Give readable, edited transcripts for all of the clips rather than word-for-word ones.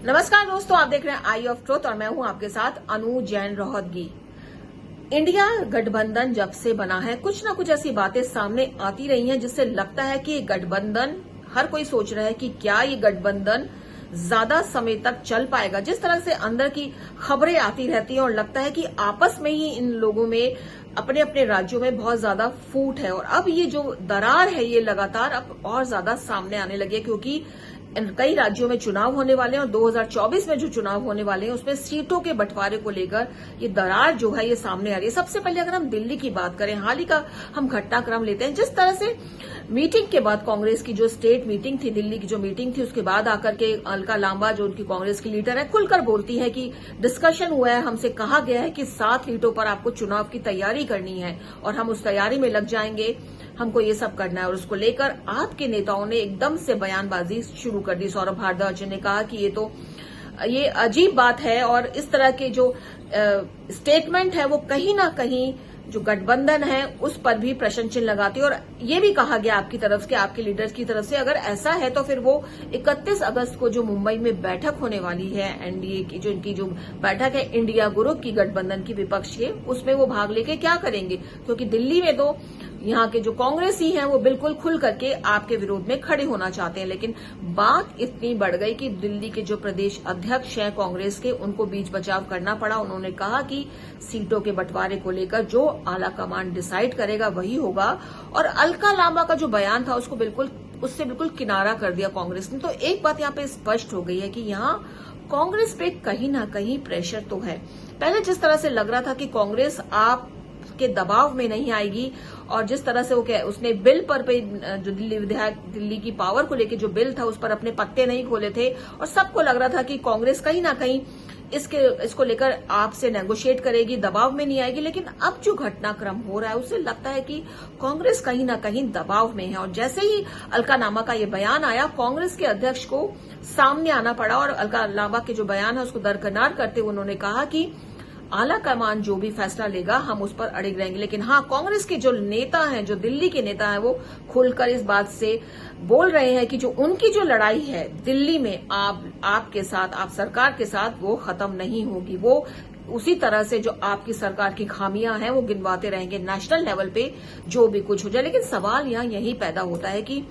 नमस्कार दोस्तों, आप देख रहे हैं आई ऑफ ट्रुथ और मैं हूं आपके साथ अनु जैन रोहतगी। इंडिया गठबंधन जब से बना है कुछ ना कुछ ऐसी बातें सामने आती रही हैं जिससे लगता है कि ये गठबंधन, हर कोई सोच रहा है कि क्या ये गठबंधन ज्यादा समय तक चल पाएगा। जिस तरह से अंदर की खबरें आती रहती हैं और लगता है कि आपस में ही इन लोगों में अपने अपने राज्यों में बहुत ज्यादा फूट है और अब ये जो दरार है ये लगातार अब और ज्यादा सामने आने लगी है, क्योंकि कई राज्यों में चुनाव होने वाले हैं और 2024 में जो चुनाव होने वाले हैं उसमें सीटों के बंटवारे को लेकर ये दरार जो है ये सामने आ रही है। सबसे पहले अगर हम दिल्ली की बात करें, हाल ही का हम घटनाक्रम लेते हैं। जिस तरह से मीटिंग के बाद कांग्रेस की जो स्टेट मीटिंग थी, दिल्ली की जो मीटिंग थी, उसके बाद आकर के अलका लांबा जो उनकी कांग्रेस की लीडर है खुलकर बोलती है कि डिस्कशन हुआ है, हमसे कहा गया है कि 7 सीटों पर आपको चुनाव की तैयारी करनी है और हम उस तैयारी में लग जाएंगे, हमको ये सब करना है। और उसको लेकर आपके नेताओं ने एकदम से बयानबाजी शुरू कर दी। सौरभ भारद्वाज ने कहा कि ये अजीब बात है और इस तरह के जो स्टेटमेंट है वो कहीं ना कहीं जो गठबंधन है उस पर भी प्रश्न चिन्ह लगाती है। और ये भी कहा गया आपकी तरफ से, आपके लीडर्स की तरफ से, अगर ऐसा है तो फिर वो 31 अगस्त को जो मुंबई में बैठक होने वाली है एनडीए की, जो इनकी जो बैठक है इंडिया ग्रुप की गठबंधन की विपक्ष के, उसमें वो भाग लेके क्या करेंगे, क्योंकि दिल्ली में तो यहाँ के जो कांग्रेसी हैं वो बिल्कुल खुल करके आपके विरोध में खड़े होना चाहते हैं। लेकिन बात इतनी बढ़ गई कि दिल्ली के जो प्रदेश अध्यक्ष हैं कांग्रेस के, उनको बीच बचाव करना पड़ा। उन्होंने कहा कि सीटों के बंटवारे को लेकर जो आला कमान डिसाइड करेगा वही होगा। और अलका लांबा का जो बयान था उससे बिल्कुल किनारा कर दिया कांग्रेस ने। तो एक बात यहाँ पे स्पष्ट हो गई है कि यहाँ कांग्रेस पे कहीं ना कहीं प्रेशर तो है। पहले जिस तरह से लग रहा था कि कांग्रेस आप के दबाव में नहीं आएगी और जिस तरह से उसने बिल पर जो दिल्ली की पावर को लेकर जो बिल था उस पर अपने पत्ते नहीं खोले थे और सबको लग रहा था कि कांग्रेस कहीं ना कहीं इसको लेकर आपसे नेगोशिएट करेगी, दबाव में नहीं आएगी। लेकिन अब जो घटनाक्रम हो रहा है उससे लगता है कि कांग्रेस कहीं ना कहीं दबाव में है। और जैसे ही अलका लांबा का ये बयान आया, कांग्रेस के अध्यक्ष को सामने आना पड़ा और अलका लांबा के जो बयान है उसको दरकिनार करते हुए उन्होंने कहा कि आला कमान जो भी फैसला लेगा हम उस पर अड़े रहेंगे। लेकिन हाँ, कांग्रेस के जो नेता हैं, जो दिल्ली के नेता हैं, वो खुलकर इस बात से बोल रहे हैं कि जो उनकी जो लड़ाई है दिल्ली में आपके साथ, आप सरकार के साथ, वो खत्म नहीं होगी। वो उसी तरह से जो आपकी सरकार की खामियां हैं वो गिनवाते रहेंगे नेशनल लेवल पे जो भी कुछ हो जाए। लेकिन सवाल यहाँ यही पैदा होता है कि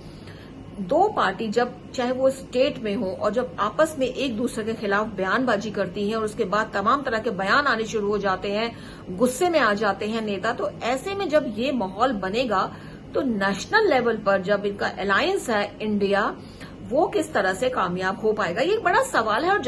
दो पार्टी जब चाहे वो स्टेट में हो और जब आपस में एक दूसरे के खिलाफ बयानबाजी करती हैं और उसके बाद तमाम तरह के बयान आने शुरू हो जाते हैं, गुस्से में आ जाते हैं नेता, तो ऐसे में जब ये माहौल बनेगा तो नेशनल लेवल पर जब इनका अलायंस है इंडिया, वो किस तरह से कामयाब हो पाएगा, ये एक बड़ा सवाल है। और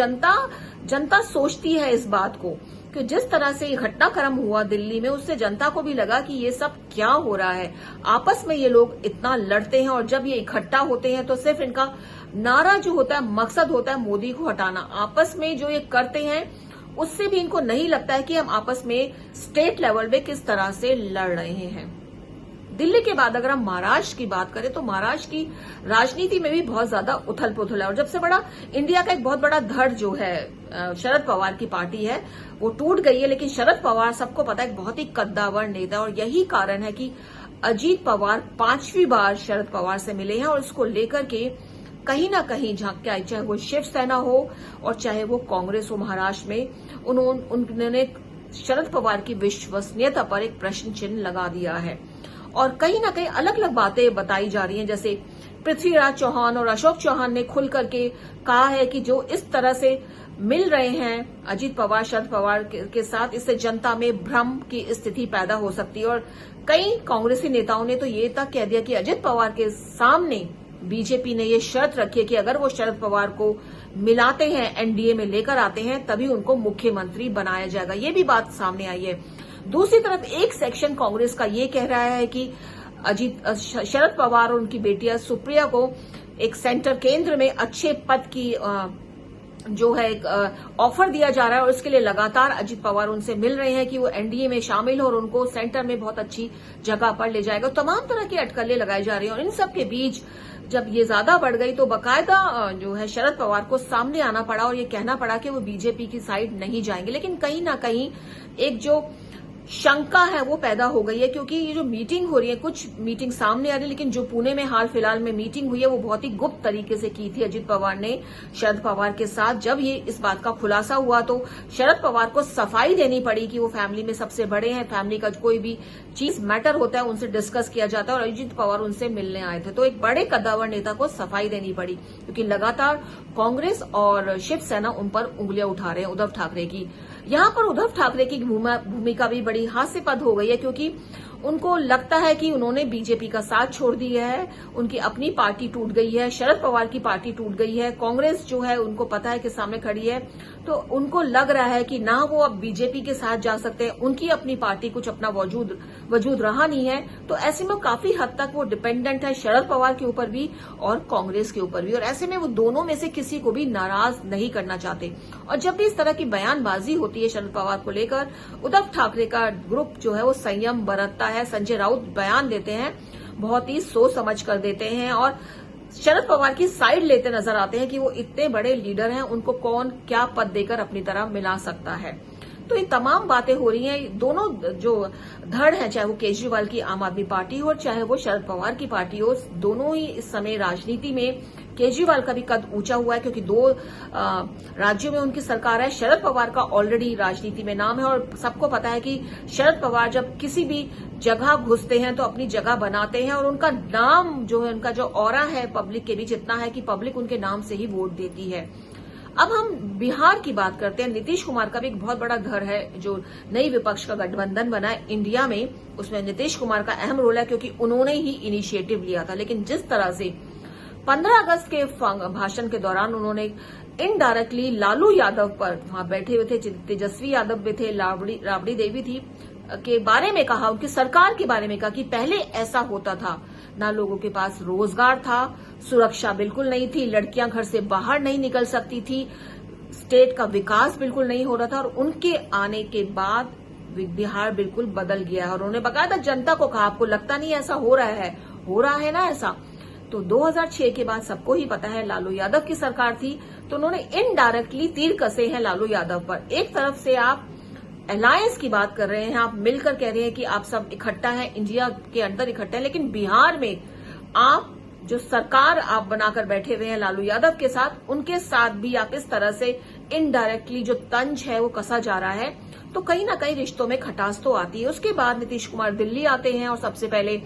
जनता सोचती है इस बात को कि जिस तरह से ये घटनाक्रम हुआ दिल्ली में, उससे जनता को भी लगा कि ये सब क्या हो रहा है। आपस में ये लोग इतना लड़ते हैं और जब ये इकट्ठा होते हैं तो सिर्फ इनका नारा जो होता है, मकसद होता है मोदी को हटाना। आपस में जो ये करते हैं उससे भी इनको नहीं लगता है कि हम आपस में स्टेट लेवल पे किस तरह से लड़ रहे हैं। दिल्ली के बाद अगर हम महाराष्ट्र की बात करें तो महाराष्ट्र की राजनीति में भी बहुत ज्यादा उथल पुथल है और जब से बड़ा इंडिया का एक बहुत बड़ा धड़ जो है शरद पवार की पार्टी है वो टूट गई है। लेकिन शरद पवार, सबको पता है, एक बहुत ही कद्दावर नेता और यही कारण है कि अजीत पवार 5वीं बार शरद पवार से मिले हैं और उसको लेकर के कहीं ना कहीं झांक, चाहे वो शिवसेना हो और चाहे वो कांग्रेस हो महाराष्ट्र में, उन्होंने शरद पवार की विश्वसनीयता पर एक प्रश्न चिन्ह लगा दिया है। और कहीं ना कहीं अलग अलग बातें बताई जा रही हैं, जैसे पृथ्वीराज चौहान और अशोक चौहान ने खुल करके कहा है कि जो इस तरह से मिल रहे हैं अजीत पवार शरद पवार के साथ, इससे जनता में भ्रम की स्थिति पैदा हो सकती है। और कई कांग्रेसी नेताओं ने तो ये तक कह दिया कि अजीत पवार के सामने बीजेपी ने ये शर्त रखी है कि अगर वो शरद पवार को मिलाते हैं, एनडीए में लेकर आते हैं, तभी उनको मुख्यमंत्री बनाया जाएगा। ये भी बात सामने आई है। दूसरी तरफ एक सेक्शन कांग्रेस का ये कह रहा है कि शरद पवार और उनकी बेटिया सुप्रिया को एक सेंटर केंद्र में अच्छे पद की जो है एक ऑफर दिया जा रहा है और इसके लिए लगातार अजीत पवार उनसे मिल रहे हैं कि वो एनडीए में शामिल हो और उनको सेंटर में बहुत अच्छी जगह पर ले जाएगा। तमाम तरह की अटकलें लगाई जा रही हैं और इन सब के बीच जब ये ज्यादा बढ़ गई तो बाकायदा जो है शरद पवार को सामने आना पड़ा और ये कहना पड़ा कि वो बीजेपी की साइड नहीं जाएंगे। लेकिन कहीं ना कहीं एक जो शंका है वो पैदा हो गई है, क्योंकि ये जो मीटिंग हो रही है, कुछ मीटिंग सामने आ रही है, लेकिन जो पुणे में हाल फिलहाल में मीटिंग हुई है वो बहुत ही गुप्त तरीके से की थी अजित पवार ने शरद पवार के साथ। जब ये इस बात का खुलासा हुआ तो शरद पवार को सफाई देनी पड़ी कि वो फैमिली में सबसे बड़े हैं, फैमिली का कोई भी चीज मैटर होता है उनसे डिस्कस किया जाता है, और अजित पवार उनसे मिलने आए थे। तो एक बड़े कद्दावर नेता को सफाई देनी पड़ी, क्योंकि लगातार कांग्रेस और शिवसेना उन पर उंगलियां उठा रहे हैं उद्धव ठाकरे की। यहां पर उद्धव ठाकरे की भूमिका भी बड़ी हास्यास्पद हो गई है, क्योंकि उनको लगता है कि उन्होंने बीजेपी का साथ छोड़ दिया है, उनकी अपनी पार्टी टूट गई है, शरद पवार की पार्टी टूट गई है, कांग्रेस जो है उनको पता है कि सामने खड़ी है, तो उनको लग रहा है कि ना वो अब बीजेपी के साथ जा सकते हैं, उनकी अपनी पार्टी कुछ अपना वजूद रहा नहीं है। तो ऐसे में काफी हद तक वो डिपेंडेंट है शरद पवार के ऊपर भी और कांग्रेस के ऊपर भी, और ऐसे में वो दोनों में से किसी को भी नाराज नहीं करना चाहते। और जब भी इस तरह की बयानबाजी होती है शरद पवार को लेकर, उद्धव ठाकरे का ग्रुप जो है वो संयम बरतता है। संजय राउत बयान देते हैं, बहुत ही सोच समझ कर देते हैं, और शरद पवार की साइड लेते नजर आते हैं कि वो इतने बड़े लीडर हैं, उनको कौन क्या पद देकर अपनी तरह मिला सकता है। तो ये तमाम बातें हो रही हैं। दोनों जो धड़ है, चाहे वो केजरीवाल की आम आदमी पार्टी हो, चाहे वो शरद पवार की पार्टी हो, दोनों ही इस समय राजनीति में, केजरीवाल का भी कद ऊंचा हुआ है, क्योंकि 2 राज्यों में उनकी सरकार है। शरद पवार का ऑलरेडी राजनीति में नाम है, और सबको पता है कि शरद पवार जब किसी भी जगह घुसते हैं तो अपनी जगह बनाते हैं, और उनका नाम जो है, उनका जो ऑरा है पब्लिक के बीच इतना है कि पब्लिक उनके नाम से ही वोट देती है। अब हम बिहार की बात करते हैं। नीतीश कुमार का भी एक बहुत बड़ा धड़ है, जो नई विपक्ष का गठबंधन बना है इंडिया में, उसमें नीतीश कुमार का अहम रोल है, क्योंकि उन्होंने ही इनिशिएटिव लिया था। लेकिन जिस तरह से 15 अगस्त के भाषण के दौरान उन्होंने इनडायरेक्टली लालू यादव पर, वहां बैठे हुए थे तेजस्वी यादव भी थे, राबड़ी देवी थी, के बारे में कहा, उनकी सरकार के बारे में कहा कि पहले ऐसा होता था, ना लोगों के पास रोजगार था, सुरक्षा बिल्कुल नहीं थी, लड़कियां घर से बाहर नहीं निकल सकती थी, स्टेट का विकास बिल्कुल नहीं हो रहा था, और उनके आने के बाद बिहार बिल्कुल बदल गया है। और उन्होंने बकायदा जनता को कहा, आपको लगता नहीं ऐसा हो रहा है ना ऐसा। तो 2006 के बाद सबको ही पता है लालू यादव की सरकार थी, तो उन्होंने इनडायरेक्टली तीर कसे हैं लालू यादव पर। एक तरफ से आप अलायंस की बात कर रहे हैं, आप मिलकर कह रहे हैं कि आप सब इकट्ठा हैं, इंडिया के अंदर इकट्ठा है, लेकिन बिहार में आप जो सरकार आप बनाकर बैठे हुए हैं लालू यादव के साथ, उनके साथ भी आप इस तरह से इनडायरेक्टली जो तंज है वो कसा जा रहा है, तो कहीं ना कहीं रिश्तों में खटास तो आती है। उसके बाद नीतीश कुमार दिल्ली आते हैं और सबसे पहले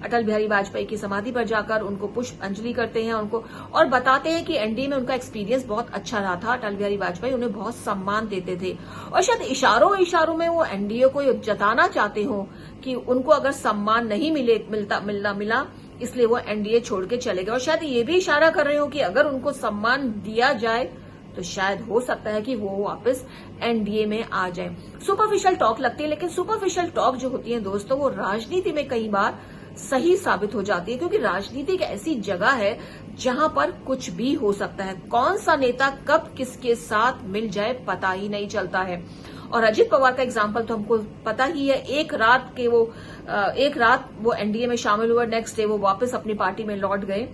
अटल बिहारी वाजपेयी की समाधि पर जाकर उनको पुष्प अंजलि करते हैं, उनको और बताते हैं कि एनडीए में उनका एक्सपीरियंस बहुत अच्छा रहा था। अटल बिहारी वाजपेयी उन्हें बहुत सम्मान देते थे, और शायद इशारों में वो एनडीए को जताना चाहते हो कि उनको अगर सम्मान नहीं मिला, इसलिए वो एनडीए छोड़ के चले गए। और शायद ये भी इशारा कर रहे हो कि अगर उनको सम्मान दिया जाए तो शायद हो सकता है कि वो वापस एनडीए में आ जाए। सुपरफिशियल टॉक लगती है, लेकिन सुपरफिशियल टॉक जो होती है दोस्तों, वो राजनीति में कई बार सही साबित हो जाती है, क्योंकि राजनीति एक ऐसी जगह है जहां पर कुछ भी हो सकता है। कौन सा नेता कब किसके साथ मिल जाए पता ही नहीं चलता है। और अजित पवार का एग्जाम्पल तो हमको पता ही है, एक रात वो एनडीए में शामिल हुए, नेक्स्ट डे वो वापस अपनी पार्टी में लौट गए।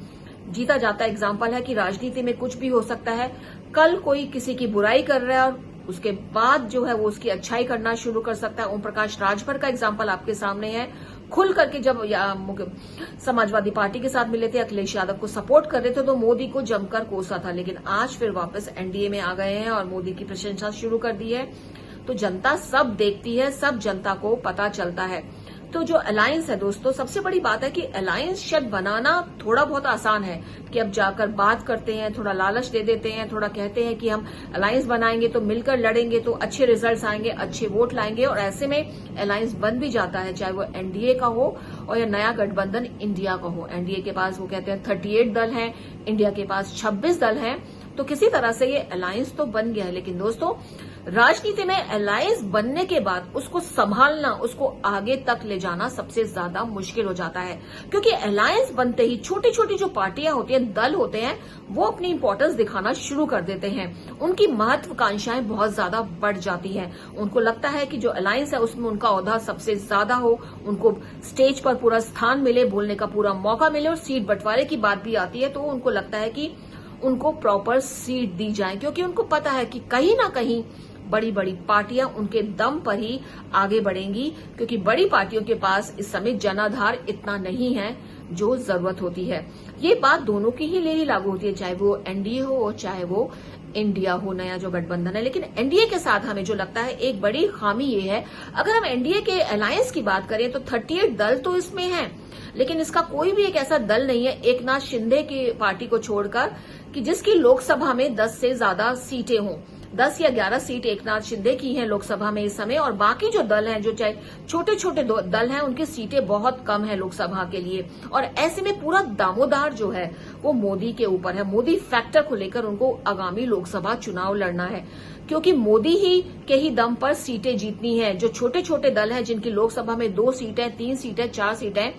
जीता जाता एग्जाम्पल है कि राजनीति में कुछ भी हो सकता है। कल कोई किसी की बुराई कर रहा है और उसके बाद जो है वो उसकी अच्छाई करना शुरू कर सकता है। ओम प्रकाश राजभर का एग्जाम्पल आपके सामने है। खुल करके जब समाजवादी पार्टी के साथ मिले थे, अखिलेश यादव को सपोर्ट कर रहे थे, तो मोदी को जमकर कोसा था, लेकिन आज फिर वापस एनडीए में आ गए हैं और मोदी की प्रशंसा शुरू कर दी है। तो जनता सब देखती है, सब जनता को पता चलता है। तो जो अलायंस है दोस्तों, सबसे बड़ी बात है कि अलायंस शायद बनाना थोड़ा बहुत आसान है, कि अब जाकर बात करते हैं, थोड़ा लालच दे देते हैं, थोड़ा कहते हैं कि हम अलायंस बनाएंगे तो मिलकर लड़ेंगे तो अच्छे रिजल्ट्स आएंगे, अच्छे वोट लाएंगे, और ऐसे में अलायंस बन भी जाता है, चाहे वो एनडीए का हो और या नया गठबंधन इंडिया का हो। एनडीए के पास वो कहते हैं 38 दल हैं, इंडिया के पास 26 दल हैं, तो किसी तरह से ये अलायंस तो बन गया है। लेकिन दोस्तों, राजनीति में अलायंस बनने के बाद उसको संभालना, उसको आगे तक ले जाना सबसे ज्यादा मुश्किल हो जाता है, क्योंकि अलायंस बनते ही छोटी छोटी जो पार्टियां होती हैं, दल होते हैं, वो अपनी इंपॉर्टेंस दिखाना शुरू कर देते हैं। उनकी महत्वाकांक्षाएं बहुत ज्यादा बढ़ जाती हैं। उनको लगता है कि जो अलायंस है उसमें उनका ओहदा सबसे ज्यादा हो, उनको स्टेज पर पूरा स्थान मिले, बोलने का पूरा मौका मिले, और सीट बंटवारे की बात भी आती है तो उनको लगता है कि उनको प्रॉपर सीट दी जाए, क्योंकि उनको पता है कि कहीं ना कहीं बड़ी बड़ी पार्टियां उनके दम पर ही आगे बढ़ेंगी, क्योंकि बड़ी पार्टियों के पास इस समय जनाधार इतना नहीं है जो जरूरत होती है। ये बात दोनों के ही लिए ही लागू होती है, चाहे वो एनडीए हो और चाहे वो इंडिया हो, नया जो गठबंधन है। लेकिन एनडीए के साथ हमें जो लगता है एक बड़ी खामी ये है, अगर हम एनडीए के अलायंस की बात करें तो 38 दल तो इसमें हैं, लेकिन इसका कोई भी एक ऐसा दल नहीं है एकनाथ शिंदे की पार्टी को छोड़कर कि जिसकी लोकसभा में 10 से ज्यादा सीटें हों। 10 या 11 सीट एकनाथ शिंदे की हैं लोकसभा में इस समय, और बाकी जो दल हैं, जो चाहे छोटे छोटे दल हैं, उनकी सीटें बहुत कम है लोकसभा के लिए। और ऐसे में पूरा दामोदार जो है वो मोदी के ऊपर है। मोदी फैक्टर को लेकर उनको आगामी लोकसभा चुनाव लड़ना है, क्योंकि मोदी ही के ही दम पर सीटें जीतनी है। जो छोटे छोटे दल हैं जिनकी लोकसभा में 2 सीटें, 3 सीटें, 4 सीटें,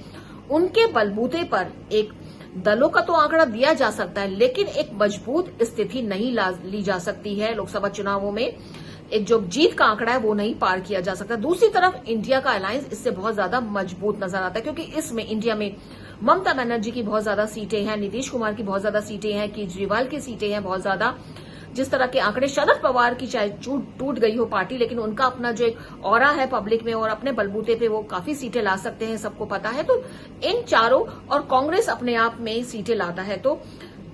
उनके बलबूते पर एक दलों का तो आंकड़ा दिया जा सकता है, लेकिन एक मजबूत स्थिति नहीं ली जा सकती है लोकसभा चुनावों में। एक जो जीत का आंकड़ा है वो नहीं पार किया जा सकता। दूसरी तरफ इंडिया का अलायंस इससे बहुत ज्यादा मजबूत नजर आता है, क्योंकि इसमें इंडिया में ममता बनर्जी की बहुत ज्यादा सीटें हैं, नीतीश कुमार की बहुत ज्यादा सीटें हैं, केजरीवाल की सीटें हैं बहुत ज्यादा। जिस तरह के आंकड़े, शरद पवार की चाहे टूट गई हो पार्टी, लेकिन उनका अपना जो एक ऑरा है पब्लिक में और अपने बलबूते पे वो काफी सीटें ला सकते हैं, सबको पता है। तो इन चारों, और कांग्रेस अपने आप में सीटें लाता है, तो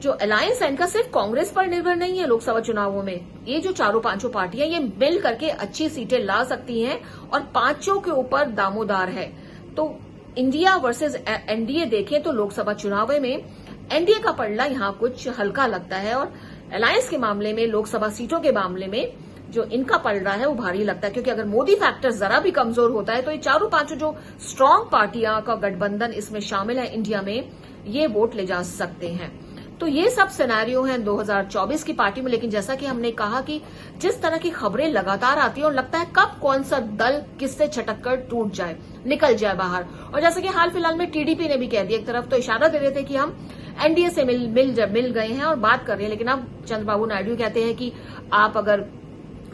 जो अलायंस है इनका सिर्फ कांग्रेस पर निर्भर नहीं है लोकसभा चुनावों में। ये जो चारों पांचों पार्टियां ये मिल करके अच्छी सीटें ला सकती हैं, और पांचों के ऊपर दामोदार है। तो इंडिया वर्सेस एनडीए देखें तो लोकसभा चुनाव में एनडीए का पलड़ा यहां कुछ हल्का लगता है, और अलायंस के मामले में, लोकसभा सीटों के मामले में जो इनका पलड़ा है वो भारी लगता है। क्योंकि अगर मोदी फैक्टर जरा भी कमजोर होता है तो ये चारों पांचों जो स्ट्रांग पार्टियां का गठबंधन इसमें शामिल है इंडिया में, ये वोट ले जा सकते हैं। तो ये सब सिनेरियो हैं 2024 की पार्टी में। लेकिन जैसा कि हमने कहा कि जिस तरह की खबरें लगातार आती है और लगता है कब कौन सा दल किससे छटक कर टूट जाए, निकल जाए बाहर। और जैसा कि हाल फिलहाल में टीडीपी ने भी कह दिया, एक तरफ तो इशारा दे रहे थे कि हम एनडीए से मिल गए हैं और बात कर रहे हैं, लेकिन अब चंद्रबाबू नायडू कहते हैं कि आप अगर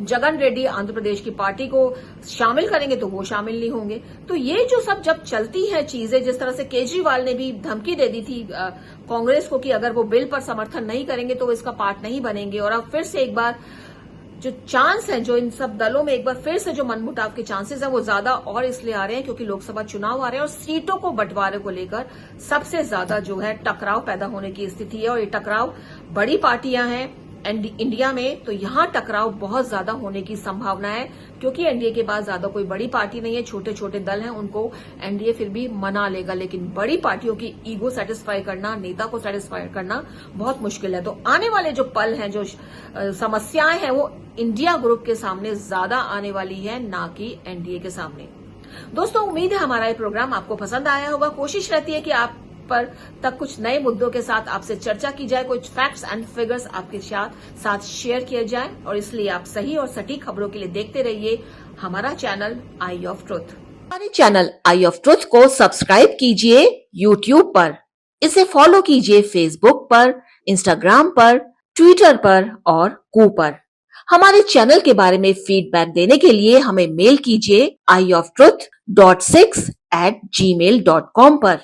जगन रेड्डी आंध्र प्रदेश की पार्टी को शामिल करेंगे तो वो शामिल नहीं होंगे। तो ये जो सब जब चलती है चीजें, जिस तरह से केजरीवाल ने भी धमकी दे दी थी कांग्रेस को कि अगर वो बिल पर समर्थन नहीं करेंगे तो वो इसका पार्ट नहीं बनेंगे, और अब फिर से एक बार जो चांस है, जो इन सब दलों में एक बार फिर से जो मनमुटाव के चांसेस है वो ज्यादा और इसलिए आ रहे हैं क्योंकि लोकसभा चुनाव आ रहे हैं और सीटों को बंटवारे को लेकर सबसे ज्यादा जो है टकराव पैदा होने की स्थिति है। और ये टकराव बड़ी पार्टियां हैं इंडिया में, तो यहां टकराव बहुत ज्यादा होने की संभावना है, क्योंकि एनडीए के पास ज्यादा कोई बड़ी पार्टी नहीं है, छोटे छोटे दल हैं, उनको एनडीए फिर भी मना लेगा। लेकिन बड़ी पार्टियों की ईगो सेटिस्फाई करना, नेता को सेटिस्फाई करना बहुत मुश्किल है। तो आने वाले जो पल हैं, जो समस्याएं हैं, वो इंडिया ग्रुप के सामने ज्यादा आने वाली है, ना कि एनडीए के सामने। दोस्तों, उम्मीद है हमारा ये प्रोग्राम आपको पसंद आया होगा। कोशिश रहती है कि आप पर तक कुछ नए मुद्दों के साथ आपसे चर्चा की जाए, कुछ फैक्ट्स एंड फिगर्स आपके साथ शेयर किए जाए, और इसलिए आप सही और सटीक खबरों के लिए देखते रहिए हमारा चैनल आई ऑफ ट्रुथ। हमारे चैनल आई ऑफ ट्रुथ को सब्सक्राइब कीजिए यूट्यूब पर, इसे फॉलो कीजिए फेसबुक पर, इंस्टाग्राम पर, ट्विटर पर और कू पर। हमारे चैनल के बारे में फीडबैक देने के लिए हमें मेल कीजिए ioftruth.6@gmail.com पर।